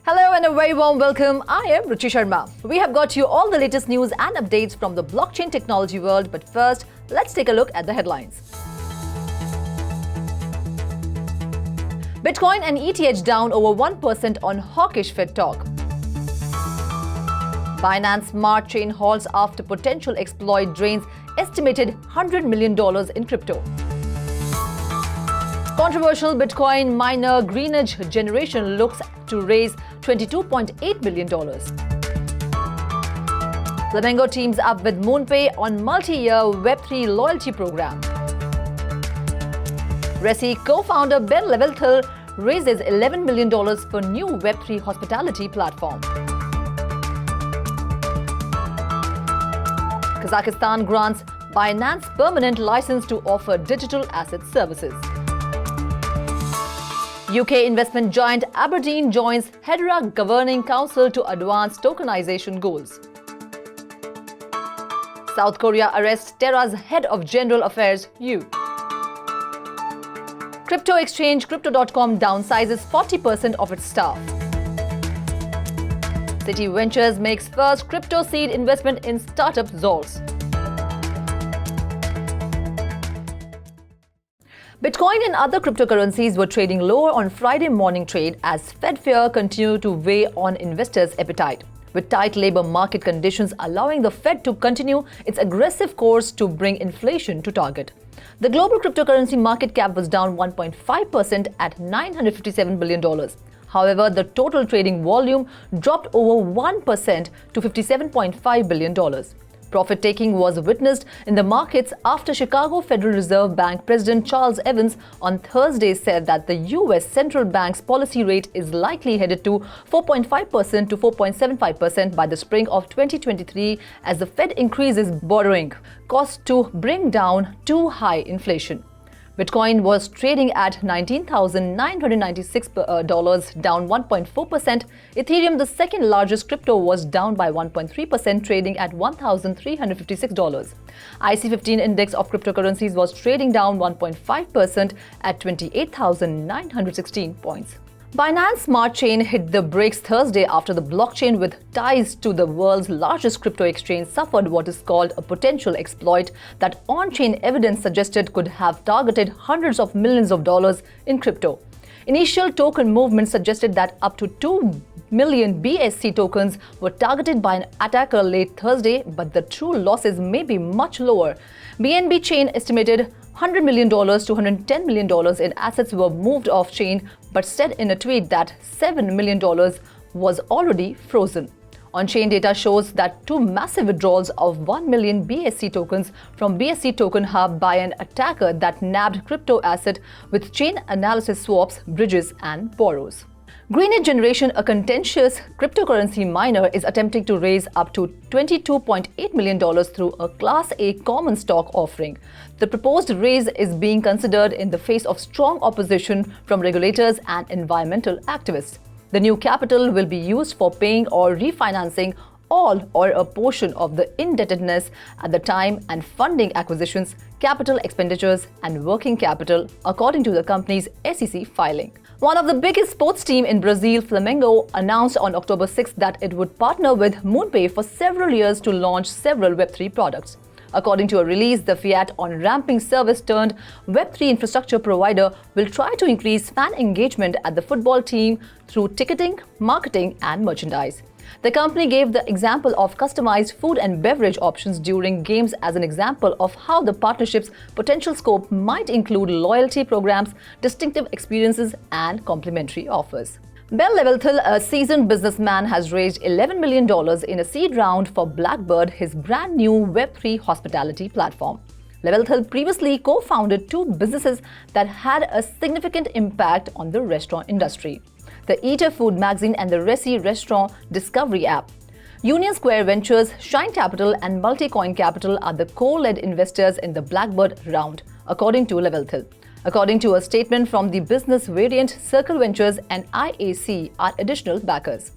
Hello and a very warm welcome. I am Ruchi Sharma. We have got you all the latest news and updates from the blockchain technology world. But first, let's take a look at the headlines. Bitcoin and ETH down over 1% on Hawkish Fed talk. Binance Smart Chain halts after potential exploit drains estimated $100 million in crypto. Controversial Bitcoin miner Greenidge generation looks to raise $22.8 billion. Flamengo teams up with MoonPay on multi-year Web3 loyalty program. Resy co-founder Leventhal raises $11 million for new Web3 hospitality platform. Kazakhstan grants Binance permanent license to offer digital asset services. UK investment giant Abrdn joins Hedera Governing Council to advance tokenization goals. South Korea arrests Terra's head of general affairs, Yu. Crypto exchange Crypto.com downsizes 40% of its staff. City Ventures makes first crypto seed investment in startup Zols. Bitcoin and other cryptocurrencies were trading lower on Friday morning trade as Fed fear continued to weigh on investors' appetite, with tight labor market conditions allowing the Fed to continue its aggressive course to bring inflation to target. The global cryptocurrency market cap was down 1.5% at $957 billion. However, the total trading volume dropped over 1% to $57.5 billion. Profit-taking was witnessed in the markets after Chicago Federal Reserve Bank President Charles Evans on Thursday said that the U.S. Central Bank's policy rate is likely headed to 4.5% to 4.75% by the spring of 2023 as the Fed increases borrowing costs to bring down too high inflation. Bitcoin was trading at $19,996, down 1.4%. Ethereum, the second largest crypto, was down by 1.3%, trading at $1,356. IC15 index of cryptocurrencies was trading down 1.5% at 28,916 points. Binance Smart Chain hit the brakes Thursday after the blockchain with ties to the world's largest crypto exchange suffered what is called a potential exploit that on-chain evidence suggested could have targeted hundreds of millions of dollars in crypto. Initial token movement suggested that up to 2 million BSC tokens were targeted by an attacker late Thursday, but the true losses may be much lower. BNB chain estimated $100 million to $110 million in assets were moved off-chain, but said in a tweet that $7 million was already frozen. On-chain data shows that two massive withdrawals of 1 million BSC tokens from BSC Token Hub by an attacker that nabbed crypto asset with chain analysis swaps, bridges, and borrows. Greenidge Generation, a contentious cryptocurrency miner, is attempting to raise up to $22.8 million through a Class A common stock offering. The proposed raise is being considered in the face of strong opposition from regulators and environmental activists. The new capital will be used for paying or refinancing all or a portion of the indebtedness at the time and funding acquisitions, capital expenditures, and working capital, according to the company's SEC filing. One of the biggest sports teams in Brazil, Flamengo, announced on October 6 that it would partner with MoonPay for several years to launch several Web3 products. According to a release, the fiat on-ramping service turned Web3 infrastructure provider will try to increase fan engagement at the football team through ticketing, marketing, and merchandise. The company gave the example of customized food and beverage options during games as an example of how the partnership's potential scope might include loyalty programs, distinctive experiences, and complimentary offers. Leventhal, a seasoned businessman, has raised $11 million in a seed round for Blackbird, his brand new Web3 hospitality platform. Leventhal previously co-founded two businesses that had a significant impact on the restaurant industry: the ETH food magazine and the Resy restaurant discovery app. Union Square Ventures, Shine Capital, and Multicoin Capital are the co-led investors in the Blackbird round, according to Leventhal. According to a statement from the business variant, Circle Ventures and IAC are additional backers.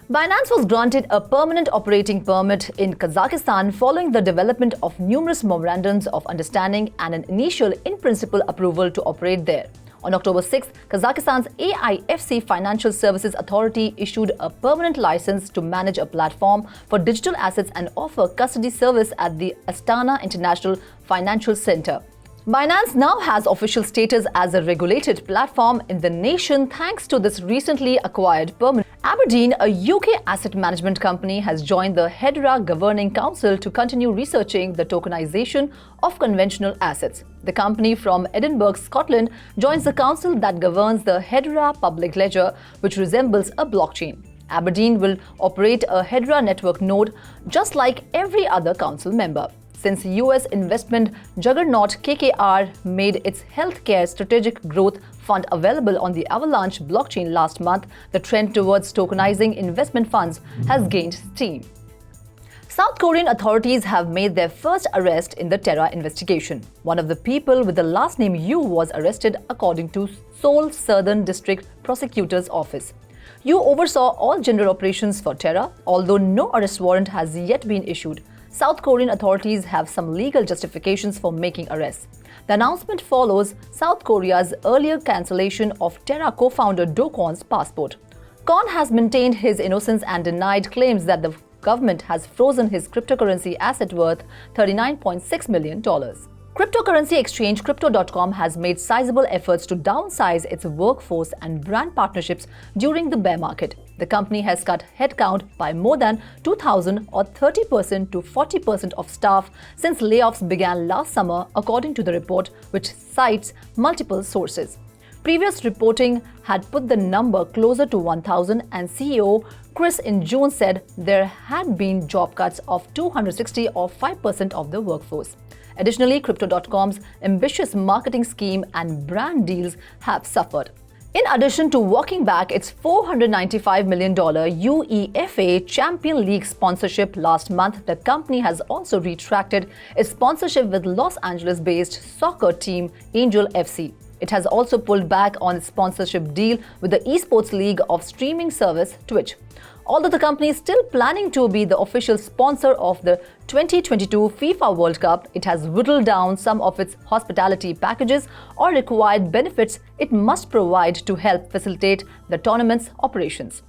Binance was granted a permanent operating permit in Kazakhstan following the development of numerous memorandums of understanding and an initial in-principle approval to operate there. On October 6, Kazakhstan's AIFC Financial Services Authority issued a permanent license to manage a platform for digital assets and offer custody service at the Astana International Financial Center. Binance now has official status as a regulated platform in the nation thanks to this recently acquired permanent. Abrdn, a UK asset management company, has joined the Hedera Governing Council to continue researching the tokenization of conventional assets. The company from Edinburgh, Scotland, joins the council that governs the Hedera public ledger, which resembles a blockchain. Abrdn will operate a Hedera network node just like every other council member. Since US investment juggernaut KKR made its healthcare strategic growth fund available on the Avalanche blockchain last month, the trend towards tokenizing investment funds has gained steam. South Korean authorities have made their first arrest in the Terra investigation. One of the people with the last name Yu was arrested according to Seoul Southern District Prosecutor's Office. Yu oversaw all general operations for Terra, although no arrest warrant has yet been issued. South Korean authorities have some legal justifications for making arrests. The announcement follows South Korea's earlier cancellation of Terra co-founder Do Kwon's passport. Kwon has maintained his innocence and denied claims that the government has frozen his cryptocurrency asset worth $39.6 million. Cryptocurrency exchange Crypto.com has made sizable efforts to downsize its workforce and brand partnerships during the bear market. The company has cut headcount by more than 2,000 or 30% to 40% of staff since layoffs began last summer, according to the report, which cites multiple sources. Previous reporting had put the number closer to 1,000, and CEO Chris in June said there had been job cuts of 260 or 5% of the workforce. Additionally, Crypto.com's ambitious marketing scheme and brand deals have suffered. In addition to walking back its $495 million UEFA Champions League sponsorship last month, the company has also retracted its sponsorship with Los Angeles-based soccer team Angel FC. It has also pulled back on its sponsorship deal with the esports league of streaming service Twitch. Although the company is still planning to be the official sponsor of the 2022 FIFA World Cup, it has whittled down some of its hospitality packages or required benefits it must provide to help facilitate the tournament's operations.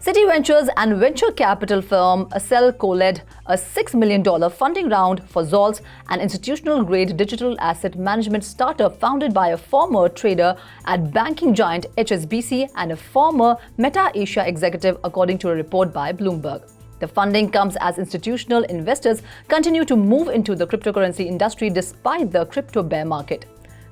City Ventures and venture capital firm Accel co-led a $6 million funding round for Zolz, an institutional-grade digital asset management startup founded by a former trader at banking giant HSBC and a former Meta Asia executive, according to a report by Bloomberg. The funding comes as institutional investors continue to move into the cryptocurrency industry despite the crypto bear market.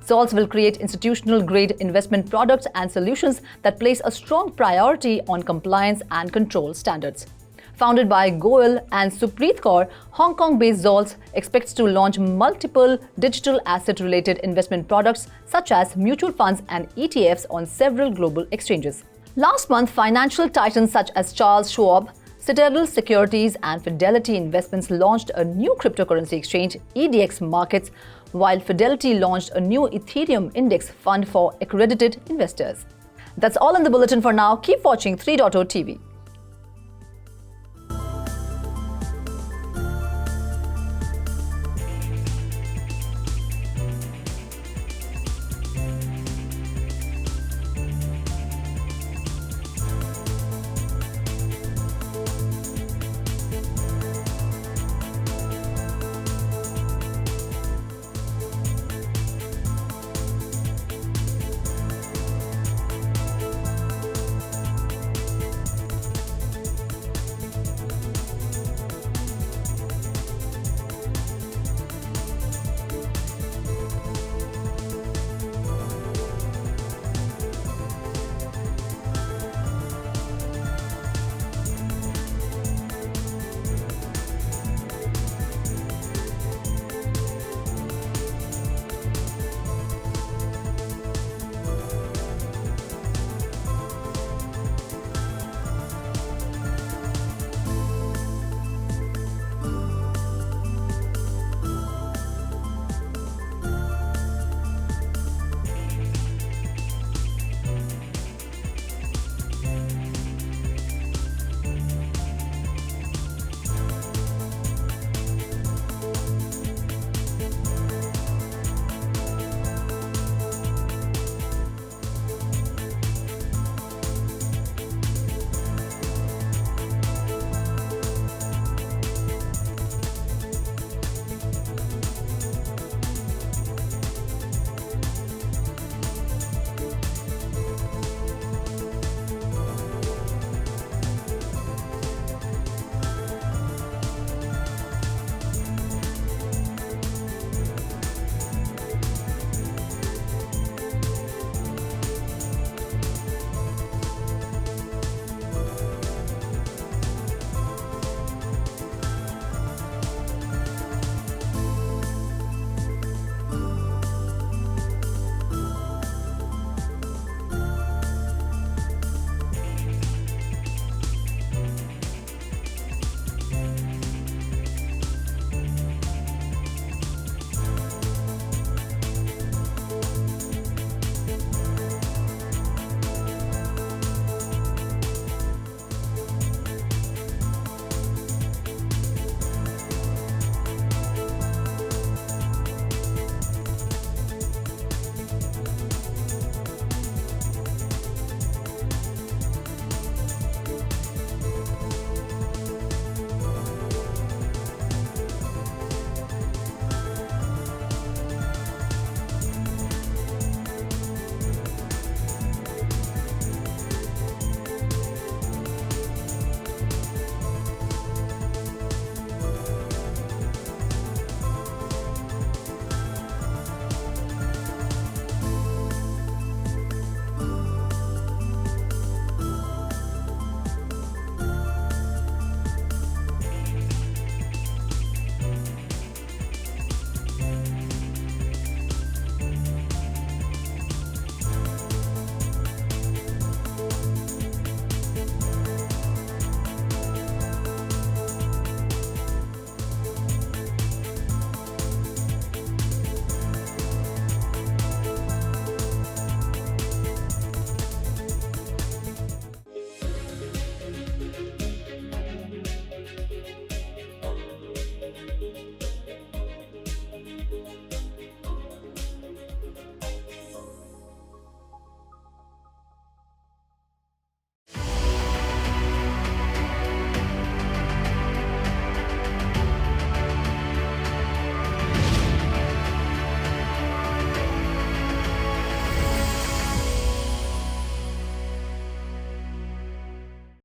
Zolz will create institutional-grade investment products and solutions that place a strong priority on compliance and control standards. Founded by Goel and Supreet Kaur, Hong Kong-based Zolz expects to launch multiple digital asset-related investment products such as mutual funds and ETFs on several global exchanges. Last month, financial titans such as Charles Schwab, Citadel Securities and Fidelity Investments launched a new cryptocurrency exchange, EDX Markets, while Fidelity launched a new Ethereum index fund for accredited investors. That's all in the bulletin for now. Keep watching 3.0 TV.